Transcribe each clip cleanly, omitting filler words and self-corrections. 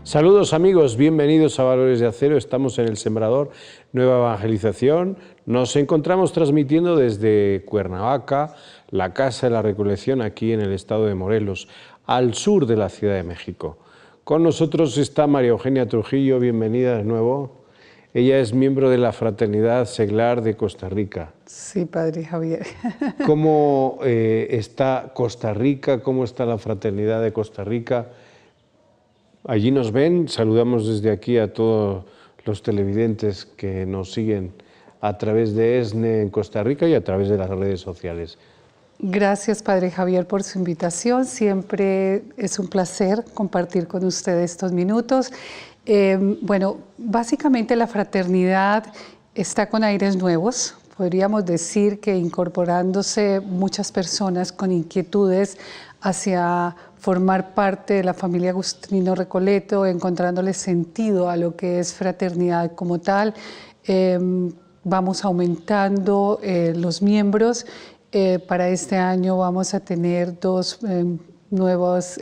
Saludos amigos, bienvenidos a Valores de Acero, estamos en El Sembrador, Nueva Evangelización. Nos encontramos transmitiendo desde Cuernavaca, la Casa de la Recolección, aquí en el estado de Morelos, al sur de la Ciudad de México. Con nosotros está María Eugenia Trujillo, bienvenida de nuevo. Ella es miembro de la Fraternidad Seglar de Costa Rica. Sí, Padre Javier. ¿Cómo está Costa Rica? ¿Cómo está la Fraternidad de Costa Rica? Allí nos ven, saludamos desde aquí a todos los televidentes que nos siguen a través de ESNE en Costa Rica y a través de las redes sociales. Gracias, Padre Javier, por su invitación. Siempre es un placer compartir con ustedes estos minutos. Bueno, básicamente la fraternidad está con aires nuevos. Podríamos decir que incorporándose muchas personas con inquietudes hacia formar parte de la familia Agustinio Recoleto, encontrándole sentido a lo que es fraternidad como tal. Vamos aumentando los miembros. Para este año vamos a tener dos nuevos,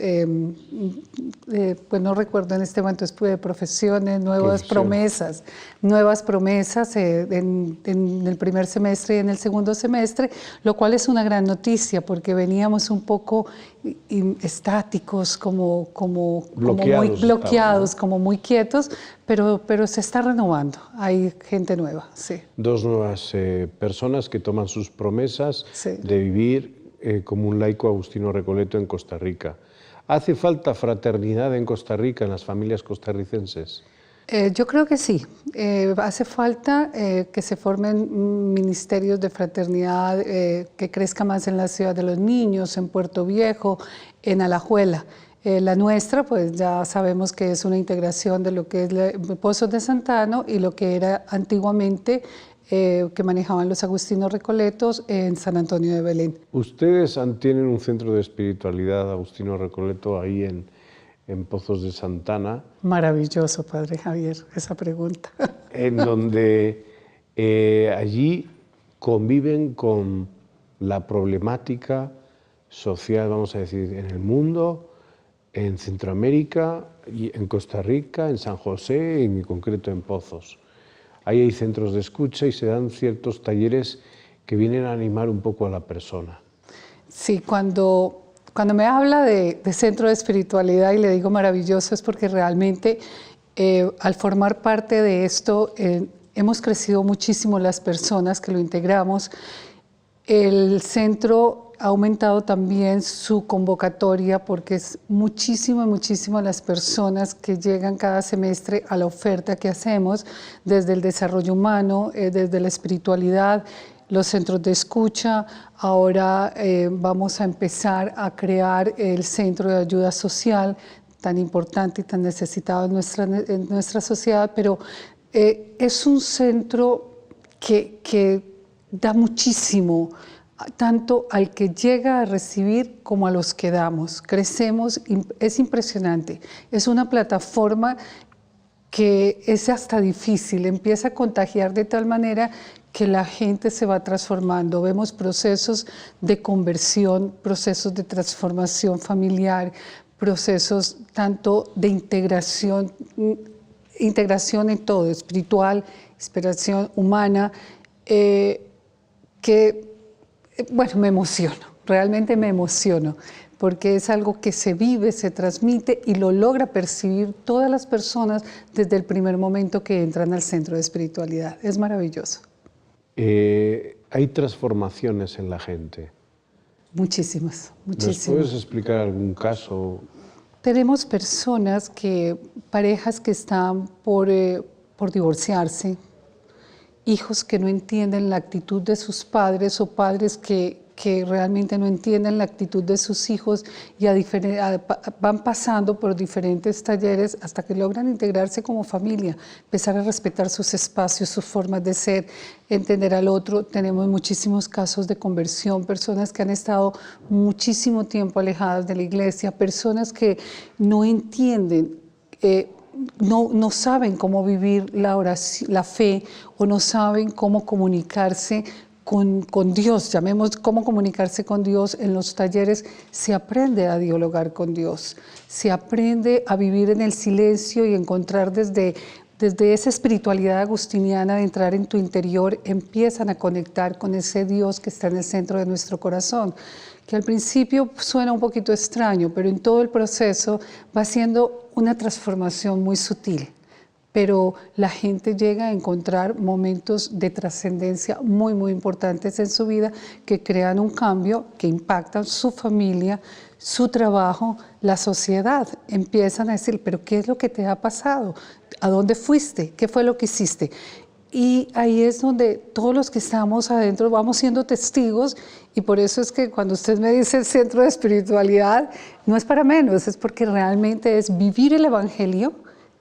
pues no recuerdo en este momento, de profesiones, nuevas promesas en el primer semestre y en el segundo semestre, lo cual es una gran noticia porque veníamos un poco estáticos, como muy bloqueados, como muy quietos, pero se está renovando, hay gente nueva, sí. Dos nuevas personas que toman sus promesas de vivir como un laico Agustinio Recoleto en Costa Rica. ¿Hace falta fraternidad en Costa Rica, en las familias costarricenses? Yo creo que sí. Hace falta que se formen ministerios de fraternidad, que crezca más en la Ciudad de los Niños, en Puerto Viejo, en Alajuela. La nuestra, pues ya sabemos que es una integración de lo que es Pozos de Santano y lo que era antiguamente que manejaban los Agustinos Recoletos en San Antonio de Belén. Ustedes tienen un centro de espiritualidad Agustinio Recoleto ahí en Pozos de Santana. Maravilloso, Padre Javier, esa pregunta. En donde allí conviven con la problemática social, vamos a decir, en el mundo, en Centroamérica, en Costa Rica, en San José y en concreto en Pozos. Ahí hay centros de escucha y se dan ciertos talleres que vienen a animar un poco a la persona. Sí, cuando me habla de centro de espiritualidad y le digo maravilloso es porque realmente al formar parte de esto hemos crecido muchísimo las personas que lo integramos. El centro ha aumentado también su convocatoria porque es muchísimo las personas que llegan cada semestre a la oferta que hacemos desde el desarrollo humano, desde la espiritualidad, los centros de escucha. Ahora vamos a empezar a crear el centro de ayuda social tan importante y tan necesitado en nuestra sociedad, pero es un centro que da muchísimo, tanto al que llega a recibir como a los que damos. Crecemos, es impresionante. Es una plataforma que es hasta difícil, empieza a contagiar de tal manera que la gente se va transformando. Vemos procesos de conversión, procesos de transformación familiar, procesos tanto de integración en todo, espiritual, inspiración humana, bueno, me emociono, realmente me emociono, porque es algo que se vive, se transmite y lo logra percibir todas las personas desde el primer momento que entran al centro de espiritualidad. Es maravilloso. ¿Hay transformaciones en la gente? Muchísimas. ¿Nos puedes explicar algún caso? Tenemos parejas que están por divorciarse, hijos que no entienden la actitud de sus padres o padres que realmente no entienden la actitud de sus hijos y van pasando por diferentes talleres hasta que logran integrarse como familia, empezar a respetar sus espacios, sus formas de ser, entender al otro. Tenemos muchísimos casos de conversión, personas que han estado muchísimo tiempo alejadas de la iglesia, personas que no entienden, no saben cómo vivir la oración, la fe, o no saben cómo comunicarse con Dios, llamemos cómo comunicarse con Dios. En los talleres se aprende a dialogar con Dios, se aprende a vivir en el silencio y encontrar desde esa espiritualidad agustiniana de entrar en tu interior, empiezan a conectar con ese Dios que está en el centro de nuestro corazón, que al principio suena un poquito extraño, pero en todo el proceso va siendo una transformación muy sutil. Pero la gente llega a encontrar momentos de trascendencia muy, muy importantes en su vida que crean un cambio, que impactan su familia, su trabajo, la sociedad. Empiezan a decir, pero ¿qué es lo que te ha pasado? ¿A dónde fuiste? ¿Qué fue lo que hiciste? Y ahí es donde todos los que estamos adentro vamos siendo testigos, y por eso es que cuando usted me dice el centro de espiritualidad, no es para menos, es porque realmente es vivir el Evangelio,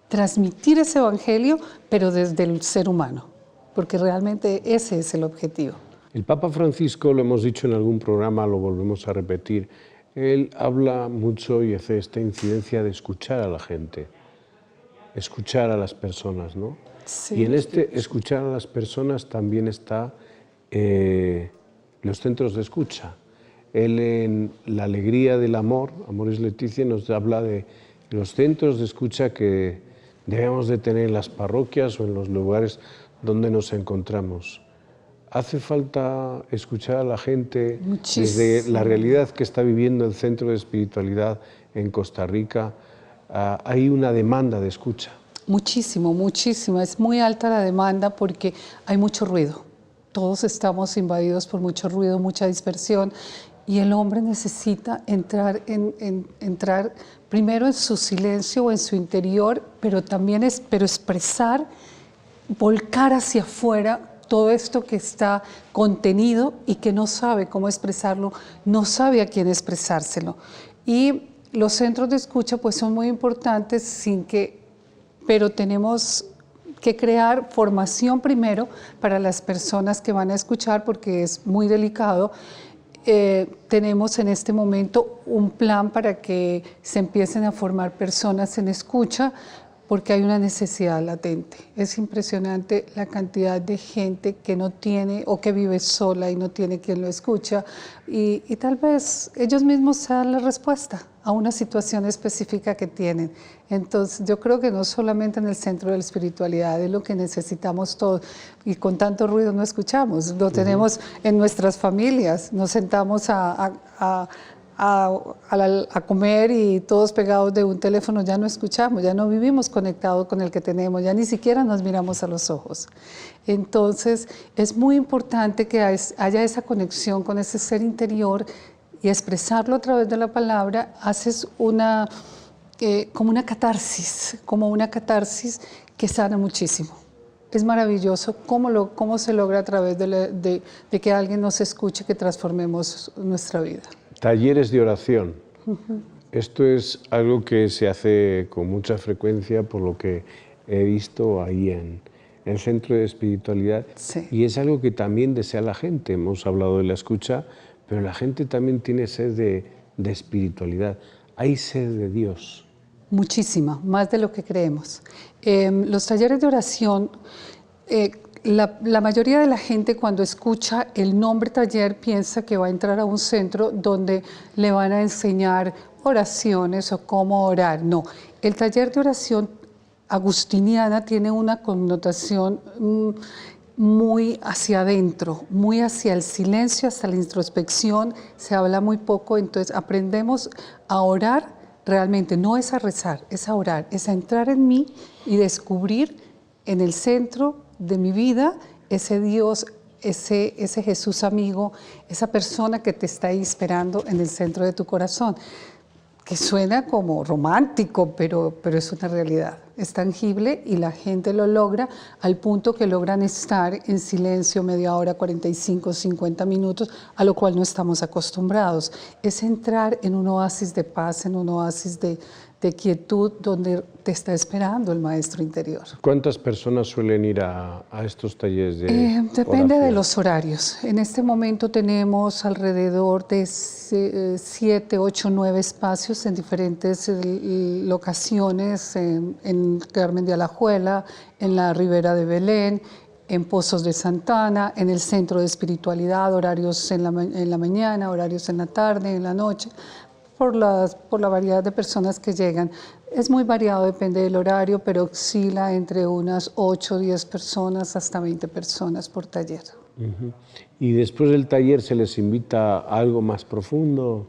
transmitir ese Evangelio, pero desde el ser humano, porque realmente ese es el objetivo. El Papa Francisco, lo hemos dicho en algún programa, lo volvemos a repetir, él habla mucho y hace esta incidencia de escuchar a la gente, escuchar a las personas, ¿no? Sí. Y en este escuchar a las personas también está los centros de escucha. Él en La alegría del amor, Amoris Laetitia, nos habla de los centros de escucha que debemos de tener en las parroquias o en los lugares donde nos encontramos. ¿Hace falta escuchar a la gente desde la realidad que está viviendo el Centro de Espiritualidad en Costa Rica? Hay una demanda de escucha. Muchísimo, muchísimo. Es muy alta la demanda porque hay mucho ruido. Todos estamos invadidos por mucho ruido, mucha dispersión, y el hombre necesita entrar primero en su silencio o en su interior, pero también expresar, volcar hacia afuera todo esto que está contenido y que no sabe cómo expresarlo, no sabe a quién expresárselo. Y los centros de escucha pues son muy importantes, pero tenemos que crear formación primero para las personas que van a escuchar, porque es muy delicado. Tenemos en este momento un plan para que se empiecen a formar personas en escucha, porque hay una necesidad latente. Es impresionante la cantidad de gente que no tiene o que vive sola y no tiene quien lo escucha, y tal vez ellos mismos sean la respuesta a una situación específica que tienen. Entonces yo creo que no solamente en el centro de la espiritualidad es lo que necesitamos todos, y con tanto ruido no escuchamos, lo tenemos en nuestras familias, nos sentamos a comer y todos pegados de un teléfono, ya no escuchamos, ya no vivimos conectados con el que tenemos, ya ni siquiera nos miramos a los ojos. Entonces es muy importante que haya esa conexión con ese ser interior, y expresarlo a través de la palabra. Haces como una catarsis que sana muchísimo. Es maravilloso cómo se logra a través de que alguien nos escuche, que transformemos nuestra vida. Talleres de oración. Esto es algo que se hace con mucha frecuencia, por lo que he visto ahí en el Centro de Espiritualidad. Sí. Y es algo que también desea la gente. Hemos hablado de la escucha, pero la gente también tiene sed de espiritualidad. Hay sed de Dios. Muchísima, más de lo que creemos. Los talleres de oración, la mayoría de la gente cuando escucha el nombre taller piensa que va a entrar a un centro donde le van a enseñar oraciones o cómo orar. No, el taller de oración agustiniana tiene una connotación muy hacia adentro, muy hacia el silencio, hacia la introspección. Se habla muy poco, entonces aprendemos a orar realmente. No es a rezar, es a orar, es a entrar en mí y descubrir en el centro de mi vida ese Dios, ese Jesús amigo, esa persona que te está ahí esperando en el centro de tu corazón, que suena como romántico, pero es una realidad, es tangible, y la gente lo logra al punto que logran estar en silencio media hora, 45, 50 minutos, a lo cual no estamos acostumbrados. Es entrar en un oasis de paz, en un oasis de quietud, donde te está esperando el maestro interior. ¿Cuántas personas suelen ir a estos talleres de Depende oración? de los horarios. En este momento tenemos alrededor de 7, 8, 9 espacios en diferentes locaciones, en Carmen de Alajuela, en la Ribera de Belén, en Pozos de Santana, en el Centro de Espiritualidad, horarios en la mañana, horarios en la tarde, en la noche, por la variedad de personas que llegan. Es muy variado, depende del horario, pero oscila entre unas 8 o 10 personas hasta 20 personas por taller. ¿Y después del taller se les invita a algo más profundo?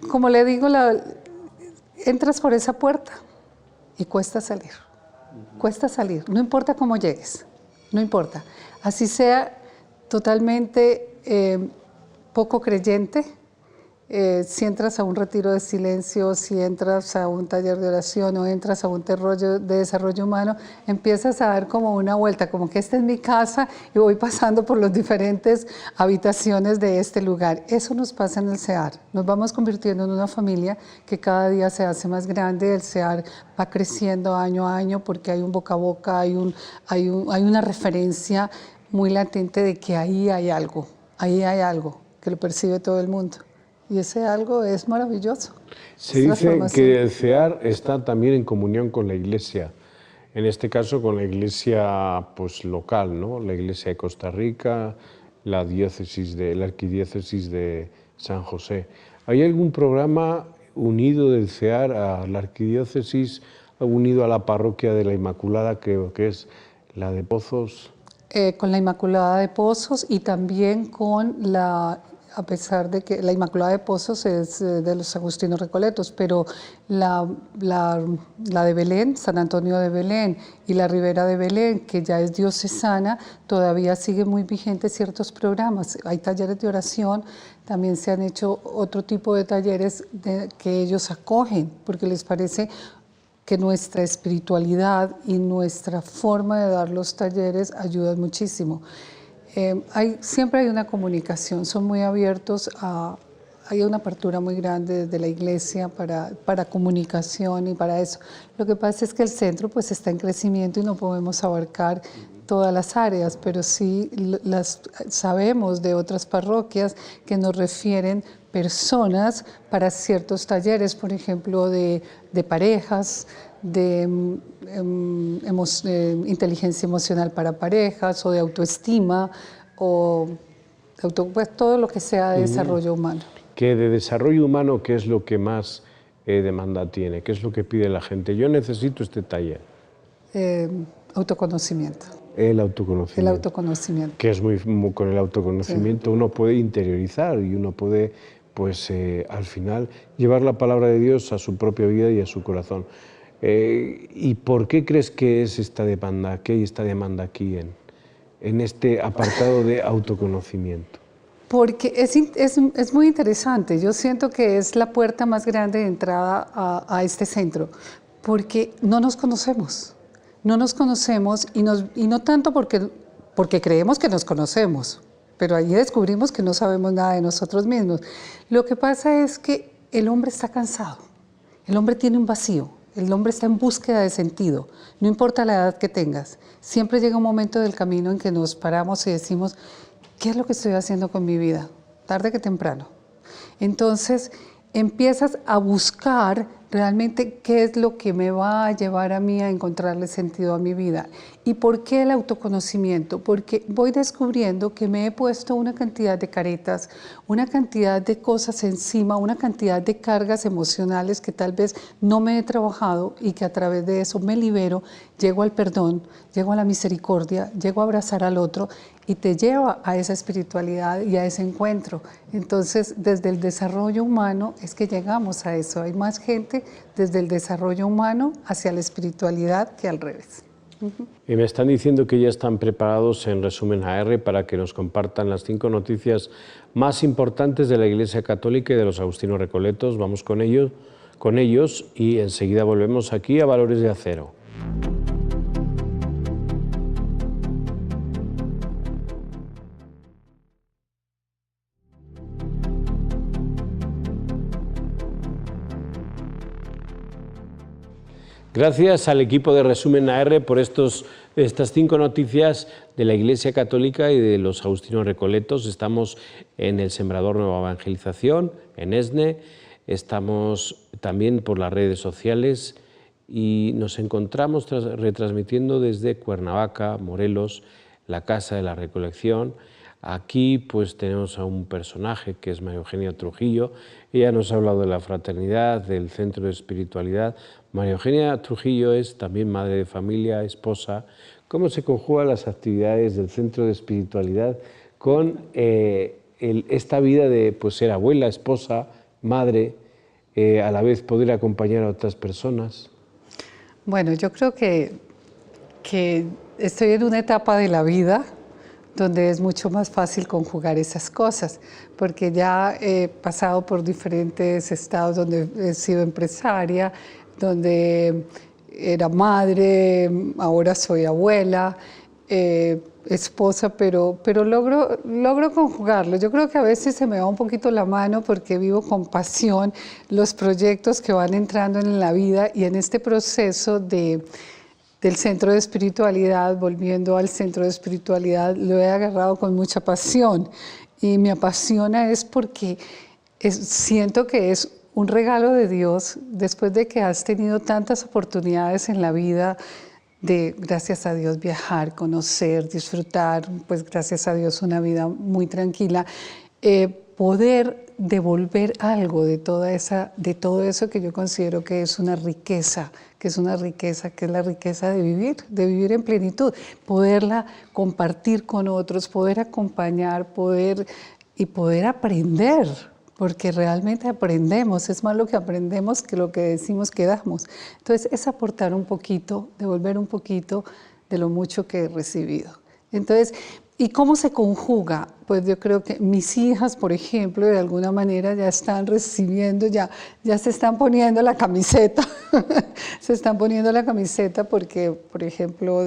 Como le digo, entras por esa puerta y cuesta salir. Cuesta salir, no importa cómo llegues, no importa. Así sea totalmente poco creyente, si entras a un retiro de silencio, si entras a un taller de oración o entras a un de desarrollo humano, empiezas a dar como una vuelta, como que esta es mi casa y voy pasando por las diferentes habitaciones de este lugar. Eso nos pasa en el CEAR. Nos vamos convirtiendo en una familia que cada día se hace más grande. El CEAR va creciendo año a año porque hay un boca a boca, hay una referencia muy latente de que ahí hay algo que lo percibe todo el mundo. Y ese algo es maravilloso. Se dice que el CEAR está también en comunión con la Iglesia, en este caso con la Iglesia pues, local, ¿no? La Iglesia de Costa Rica, la Arquidiócesis de San José. ¿Hay algún programa unido del CEAR a la Arquidiócesis, unido a la Parroquia de la Inmaculada, que es la de Pozos? Con la Inmaculada de Pozos y también con a pesar de que la Inmaculada de Pozos es de los agustinos recoletos, pero la de Belén, San Antonio de Belén y la Ribera de Belén, que ya es diocesana, todavía sigue muy vigentes ciertos programas. Hay talleres de oración, también se han hecho otro tipo de talleres que ellos acogen, porque les parece que nuestra espiritualidad y nuestra forma de dar los talleres ayudan muchísimo. Siempre hay una comunicación, son muy abiertos hay una apertura muy grande desde la iglesia para comunicación y para eso. Lo que pasa es que el centro pues está en crecimiento y no podemos abarcar todas las áreas, pero sí sabemos de otras parroquias que nos refieren personas para ciertos talleres, por ejemplo, de parejas, de inteligencia emocional para parejas o de autoestima o pues, todo lo que sea de desarrollo humano. Que de desarrollo humano, ¿qué es lo que más demanda tiene? ¿Qué es lo que pide la gente? Yo necesito este taller. Autoconocimiento. El autoconocimiento. El autoconocimiento. Que es con el autoconocimiento uno puede interiorizar y uno puede, pues al final, llevar la palabra de Dios a su propia vida y a su corazón. ¿Y por qué crees que es esta demanda, que hay esta demanda aquí en este apartado de autoconocimiento? Porque es muy interesante. Yo siento que es la puerta más grande de entrada a este centro, porque no nos conocemos. No nos conocemos y no tanto porque creemos que nos conocemos, pero allí descubrimos que no sabemos nada de nosotros mismos. Lo que pasa es que el hombre está cansado, el hombre tiene un vacío. El hombre está en búsqueda de sentido, no importa la edad que tengas. Siempre llega un momento del camino en que nos paramos y decimos, ¿qué es lo que estoy haciendo con mi vida? Tarde que temprano. Entonces empiezas a buscar realmente qué es lo que me va a llevar a mí a encontrarle sentido a mi vida. ¿Y por qué el autoconocimiento? Porque voy descubriendo que me he puesto una cantidad de caretas, una cantidad de cosas encima, una cantidad de cargas emocionales que tal vez no me he trabajado y que a través de eso me libero, llego al perdón, llego a la misericordia, llego a abrazar al otro y te lleva a esa espiritualidad y a ese encuentro. Entonces, desde el desarrollo humano es que llegamos a eso. Hay más gente desde el desarrollo humano hacia la espiritualidad que al revés. Y me están diciendo que ya están preparados en Resumen AR para que nos compartan las 5 noticias más importantes de la Iglesia Católica y de los Agustinos Recoletos. Vamos con ellos y enseguida volvemos aquí a Valores de Acero. Gracias al equipo de Resumen AR por estas 5 noticias de la Iglesia Católica y de los Agustinos Recoletos. Estamos en el Sembrador Nueva Evangelización, en ESNE, estamos también por las redes sociales y nos encontramos retransmitiendo desde Cuernavaca, Morelos, la Casa de la Recolección. Aquí pues tenemos a un personaje que es María Eugenia Trujillo. Ella nos ha hablado de la fraternidad, del centro de espiritualidad. María Eugenia Trujillo es también madre de familia, esposa. ¿Cómo se conjugan las actividades del centro de espiritualidad con esta vida de pues, ser abuela, esposa, madre, a la vez poder acompañar a otras personas? Bueno, yo creo que estoy en una etapa de la vida donde es mucho más fácil conjugar esas cosas, porque ya he pasado por diferentes estados donde he sido empresaria, donde era madre, ahora soy abuela, esposa, pero logro conjugarlo. Yo creo que a veces se me va un poquito la mano porque vivo con pasión los proyectos que van entrando en la vida, y en este proceso del centro de espiritualidad, volviendo al centro de espiritualidad, lo he agarrado con mucha pasión, y me apasiona es porque siento que es un regalo de Dios después de que has tenido tantas oportunidades en la vida de, gracias a Dios, viajar, conocer, disfrutar, pues gracias a Dios una vida muy tranquila, poder devolver algo de todo eso que yo considero que es una riqueza, que es la riqueza de vivir en plenitud, poderla compartir con otros, poder acompañar, poder aprender, porque realmente aprendemos, es más lo que aprendemos que lo que decimos que damos. Entonces es aportar un poquito, devolver un poquito de lo mucho que he recibido. Entonces, ¿y cómo se conjuga? Pues yo creo que mis hijas, por ejemplo, de alguna manera ya están recibiendo, ya se están poniendo la camiseta, se están poniendo la camiseta porque, por ejemplo,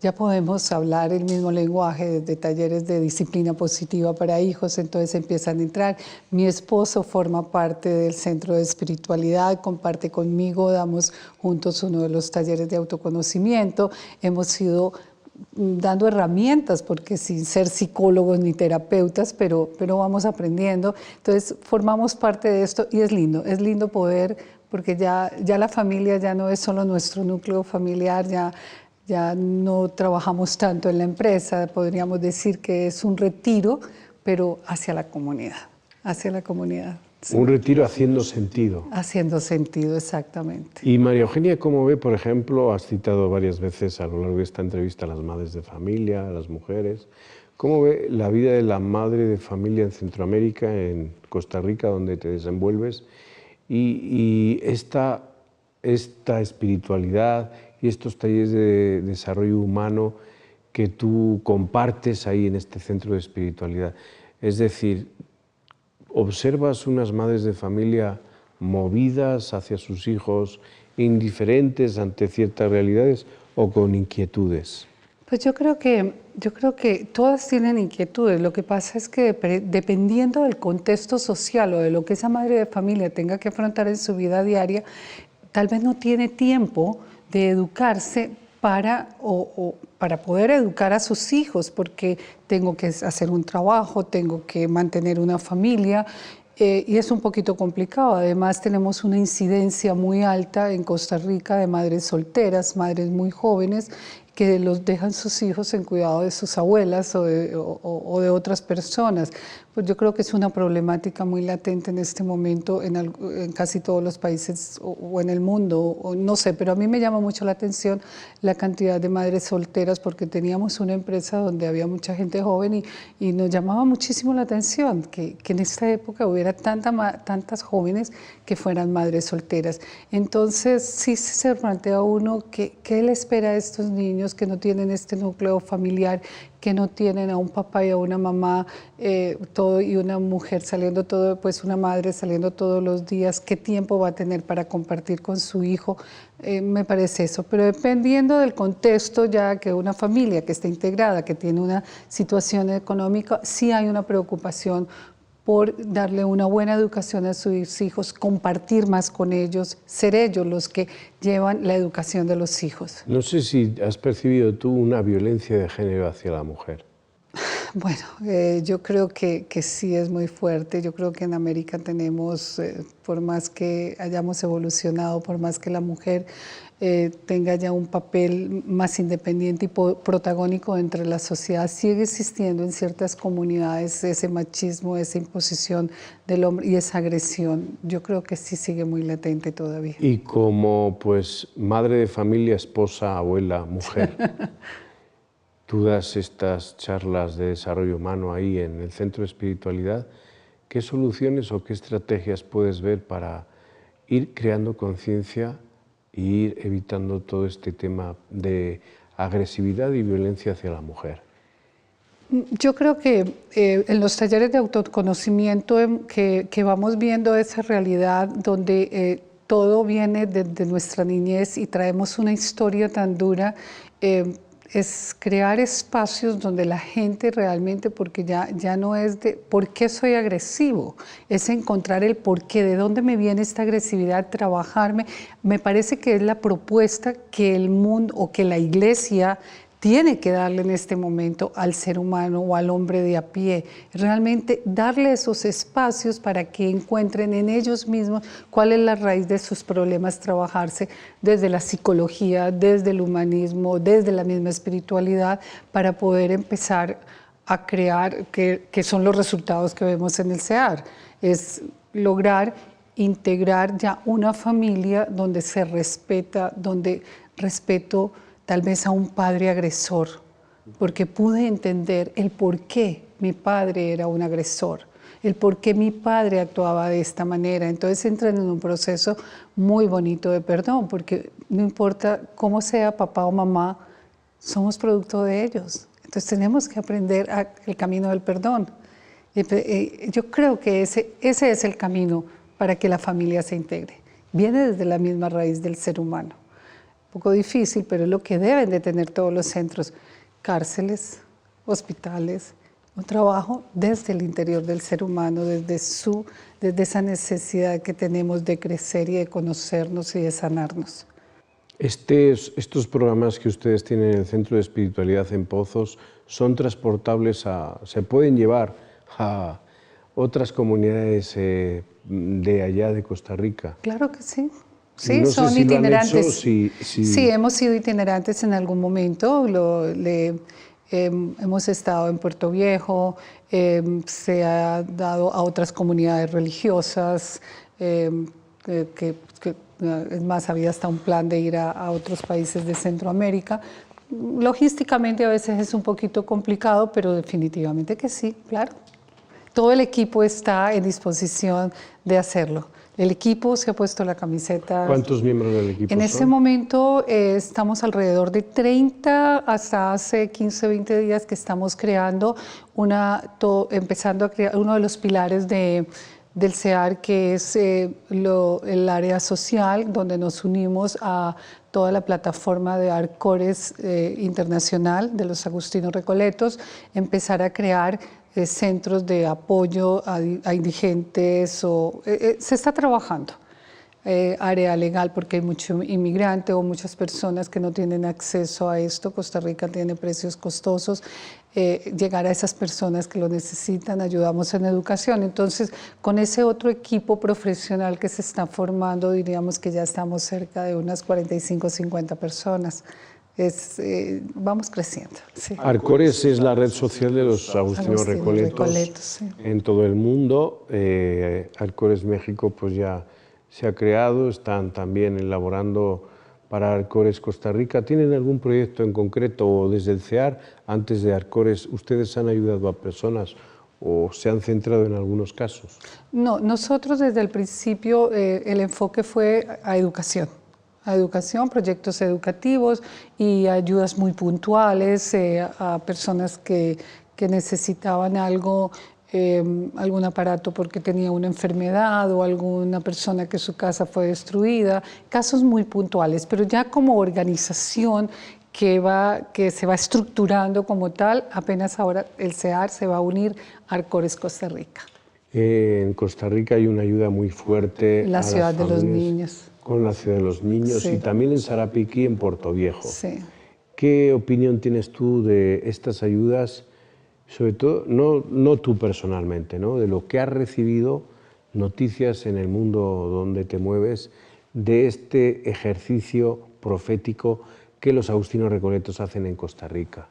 ya podemos hablar el mismo lenguaje desde talleres de disciplina positiva para hijos, entonces empiezan a entrar. Mi esposo forma parte del centro de espiritualidad, comparte conmigo, damos juntos uno de los talleres de autoconocimiento, hemos ido dando herramientas, porque sin ser psicólogos ni terapeutas, pero vamos aprendiendo. Entonces formamos parte de esto y es lindo poder, porque ya la familia ya no es solo nuestro núcleo familiar, ya no trabajamos tanto en la empresa, podríamos decir que es un retiro, pero hacia la comunidad, Sí. Un retiro haciendo sentido. Haciendo sentido, exactamente. Y María Eugenia, ¿cómo ve, por ejemplo, has citado varias veces a lo largo de esta entrevista a las madres de familia, a las mujeres, ¿cómo ve la vida de la madre de familia en Centroamérica, en Costa Rica, donde te desenvuelves, y esta espiritualidad y estos talleres de desarrollo humano que tú compartes ahí en este centro de espiritualidad? Es decir, ¿observas unas madres de familia movidas hacia sus hijos, indiferentes ante ciertas realidades o con inquietudes? Pues yo creo que todas tienen inquietudes. Lo que pasa es que dependiendo del contexto social o de lo que esa madre de familia tenga que afrontar en su vida diaria, tal vez no tiene tiempo de educarse para poder educar a sus hijos, porque tengo que hacer un trabajo, tengo que mantener una familia, y es un poquito complicado. Además tenemos una incidencia muy alta en Costa Rica de madres solteras, madres muy jóvenes, que los dejan sus hijos en cuidado de sus abuelas o de otras personas. Pues yo creo que es una problemática muy latente en este momento en casi todos los países o en el mundo, o no sé, pero a mí me llama mucho la atención la cantidad de madres solteras, porque teníamos una empresa donde había mucha gente joven y nos llamaba muchísimo la atención que en esta época hubiera tantas jóvenes que fueran madres solteras. Entonces sí se plantea uno qué le espera a estos niños que no tienen este núcleo familiar, que no tienen a un papá y a una mamá, y una mujer pues una madre saliendo todos los días, qué tiempo va a tener para compartir con su hijo. Me parece eso, pero dependiendo del contexto, ya que una familia que está integrada, que tiene una situación económica, sí hay una preocupación por darle una buena educación a sus hijos, compartir más con ellos, ser ellos los que llevan la educación de los hijos. No sé si has percibido tú una violencia de género hacia la mujer. Bueno, yo creo que sí es muy fuerte. Yo creo que en América tenemos, por más que hayamos evolucionado, por más que la mujer tenga ya un papel más independiente y protagónico entre la sociedad, sigue existiendo en ciertas comunidades ese machismo, esa imposición del hombre y esa agresión. Yo creo que sí sigue muy latente todavía. Y como pues madre de familia, esposa, abuela, mujer, tú das estas charlas de desarrollo humano ahí en el Centro de Espiritualidad. ¿Qué soluciones o qué estrategias puedes ver para ir creando conciencia e ir evitando todo este tema de agresividad y violencia hacia la mujer? Yo creo que en los talleres de autoconocimiento que vamos viendo esa realidad donde todo viene de nuestra niñez y traemos una historia tan dura, es crear espacios donde la gente realmente, porque ya no es de por qué soy agresivo, es encontrar el por qué, de dónde me viene esta agresividad, trabajarme. Me parece que es la propuesta que el mundo o que la iglesia tiene que darle en este momento al ser humano o al hombre de a pie, realmente darle esos espacios para que encuentren en ellos mismos cuál es la raíz de sus problemas, trabajarse desde la psicología, desde el humanismo, desde la misma espiritualidad, para poder empezar a crear, que son los resultados que vemos en el CEAR, es lograr integrar ya una familia donde se respeta, donde respeto tal vez a un padre agresor, porque pude entender el por qué mi padre era un agresor, el por qué mi padre actuaba de esta manera. Entonces entran en un proceso muy bonito de perdón, porque no importa cómo sea papá o mamá, somos producto de ellos. Entonces tenemos que aprender el camino del perdón. Yo creo que ese es el camino para que la familia se integre. Viene desde la misma raíz del ser humano. Un poco difícil, pero es lo que deben de tener todos los centros, cárceles, hospitales, un trabajo desde el interior del ser humano, desde esa necesidad que tenemos de crecer y de conocernos y de sanarnos. Estos programas que ustedes tienen en el Centro de Espiritualidad en Pozos son transportables, se pueden llevar a otras comunidades de allá de Costa Rica. Claro que sí. Sí, no son sé si itinerantes. Sí, hemos sido itinerantes en algún momento. Hemos estado en Puerto Viejo, se ha dado a otras comunidades religiosas, es más, había hasta un plan de ir a otros países de Centroamérica. Logísticamente a veces es un poquito complicado, pero definitivamente que sí, claro. Todo el equipo está en disposición de hacerlo. El equipo se ha puesto la camiseta. ¿Cuántos miembros del equipo En son? este momento estamos alrededor de 30, hasta hace 15, 20 días que estamos creando empezando a crear uno de los pilares del CEAR, que es el área social, donde nos unimos a toda la plataforma de Arcores Internacional de los Agustinos Recoletos, empezar a crear centros de apoyo a indigentes, se está trabajando. Área legal, porque hay mucho inmigrante o muchas personas que no tienen acceso a esto. Costa Rica tiene precios costosos. Llegar a esas personas que lo necesitan, ayudamos en educación. Entonces, con ese otro equipo profesional que se está formando, diríamos que ya estamos cerca de unas 45 o 50 personas. Vamos creciendo. Sí. Arcores es la red social de los Agustinos Recoletos sí. En todo el mundo. Arcores México pues ya se ha creado, están también elaborando para Arcores Costa Rica. ¿Tienen algún proyecto en concreto o desde el CEAR, antes de Arcores, ustedes han ayudado a personas o se han centrado en algunos casos? No, nosotros desde el principio el enfoque fue a educación, proyectos educativos y ayudas muy puntuales a personas que necesitaban algo, algún aparato porque tenía una enfermedad o alguna persona que su casa fue destruida, casos muy puntuales, pero ya como organización que se va estructurando como tal, apenas ahora el CEAR se va a unir a Arcores Costa Rica. En Costa Rica hay una ayuda muy fuerte La ciudad de los niños. Con la ciudad de los niños, sí. Y también en Sarapiquí, en Puerto Viejo. Sí. ¿Qué opinión tienes tú de estas ayudas Sobre todo, no tú personalmente, ¿no? De lo que has recibido noticias en el mundo donde te mueves, de este ejercicio profético que los agustinos recoletos hacen en Costa Rica.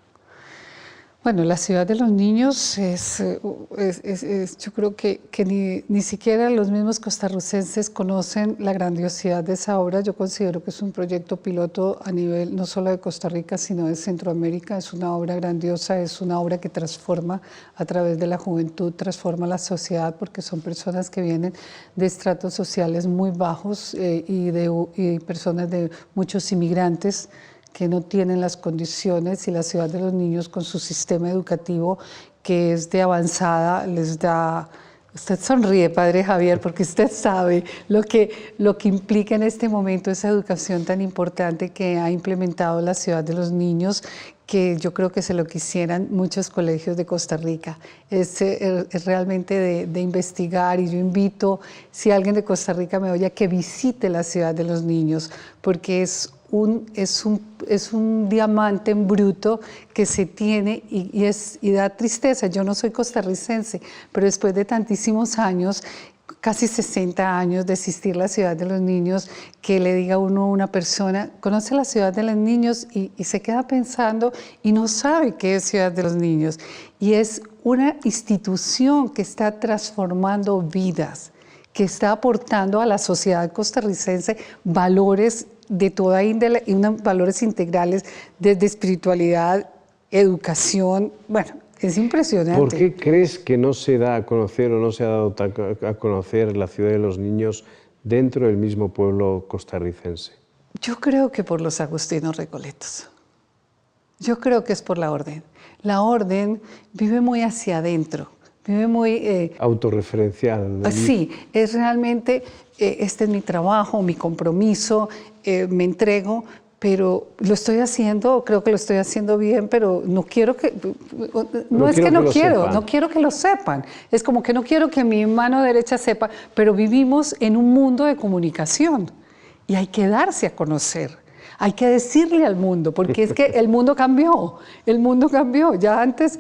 Bueno, la ciudad de los niños yo creo que ni siquiera los mismos costarricenses conocen la grandiosidad de esa obra. Yo considero que es un proyecto piloto a nivel no solo de Costa Rica, sino de Centroamérica. Es una obra grandiosa, es una obra que transforma a través de la juventud, transforma la sociedad, porque son personas que vienen de estratos sociales muy bajos y personas de muchos inmigrantes que no tienen las condiciones, y la ciudad de los niños con su sistema educativo que es de avanzada les da... Usted sonríe, Padre Javier, porque usted sabe lo que implica en este momento esa educación tan importante que ha implementado la ciudad de los niños, que yo creo que se lo quisieran muchos colegios de Costa Rica. Es realmente de investigar, y yo invito, si alguien de Costa Rica me oye, que visite la ciudad de los niños, porque es un diamante en bruto que se tiene y da tristeza. Yo no soy costarricense, pero después de tantísimos años, casi 60 años de existir la ciudad de los niños, que le diga uno a una persona, conoce la ciudad de los niños, y se queda pensando y no sabe qué es ciudad de los niños. Y es una institución que está transformando vidas, que está aportando a la sociedad costarricense valores de toda índole y unos valores integrales desde espiritualidad, educación. Bueno, es impresionante. ¿Por qué crees que no se da a conocer o no se ha dado a conocer la ciudad de los niños dentro del mismo pueblo costarricense? Yo creo que por los agustinos recoletos. Yo creo que es por la orden. La orden vive muy hacia adentro. Vive muy... autorreferencial. Sí, es realmente, este es mi trabajo, mi compromiso, me entrego, pero lo estoy haciendo, creo que lo estoy haciendo bien, pero no quiero que... No es que no quiero, no quiero que lo sepan. Es como que no quiero que mi mano derecha sepa, pero vivimos en un mundo de comunicación y hay que darse a conocer. Hay que decirle al mundo, porque es que el mundo cambió, Ya antes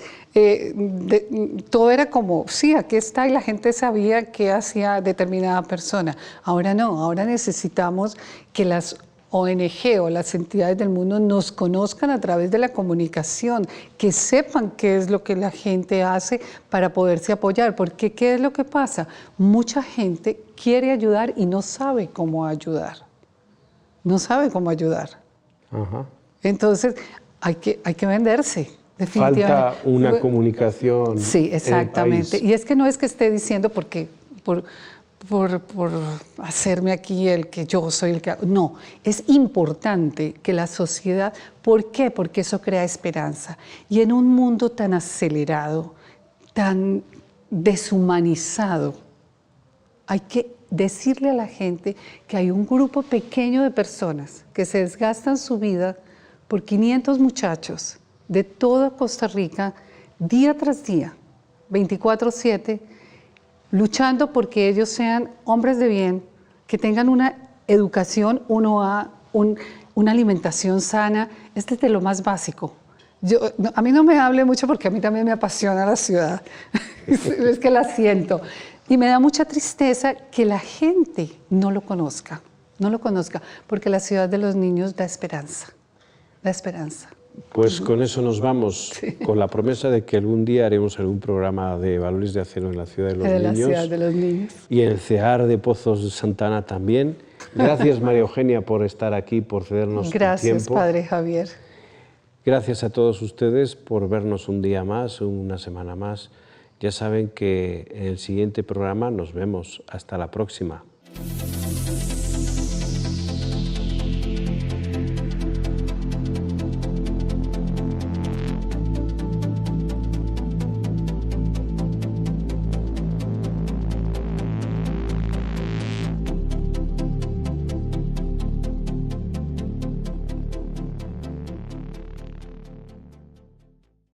todo era como, sí, aquí está, y la gente sabía qué hacía determinada persona. Ahora no, ahora necesitamos que las ONG o las entidades del mundo nos conozcan a través de la comunicación, que sepan qué es lo que la gente hace para poderse apoyar, porque ¿qué es lo que pasa? Mucha gente quiere ayudar y no sabe cómo ayudar. No sabe cómo ayudar. Ajá. Entonces, hay que venderse, definitivamente. Falta una comunicación. Sí, exactamente. Y es que no es que esté diciendo porque por hacerme aquí el que yo soy el que... No, es importante que la sociedad... ¿Por qué? Porque eso crea esperanza. Y en un mundo tan acelerado, tan deshumanizado, hay que decirle a la gente que hay un grupo pequeño de personas que se desgastan su vida por 500 muchachos de toda Costa Rica, día tras día, 24/7, luchando porque ellos sean hombres de bien, que tengan una educación, una alimentación sana. Este es de lo más básico. A mí no me hable mucho porque a mí también me apasiona la ciudad, es que la siento. Y me da mucha tristeza que la gente no lo conozca, porque la ciudad de los niños da esperanza, Pues con eso nos vamos, sí, con la promesa de que algún día haremos algún programa de Valores de Acero en la ciudad de los niños. Y en el CEAR de Pozos de Santana también. Gracias, María Eugenia, por estar aquí, por cedernos tu tiempo. Gracias, Padre Javier. Gracias a todos ustedes por vernos un día más, una semana más. Ya saben que en el siguiente programa nos vemos. Hasta la próxima.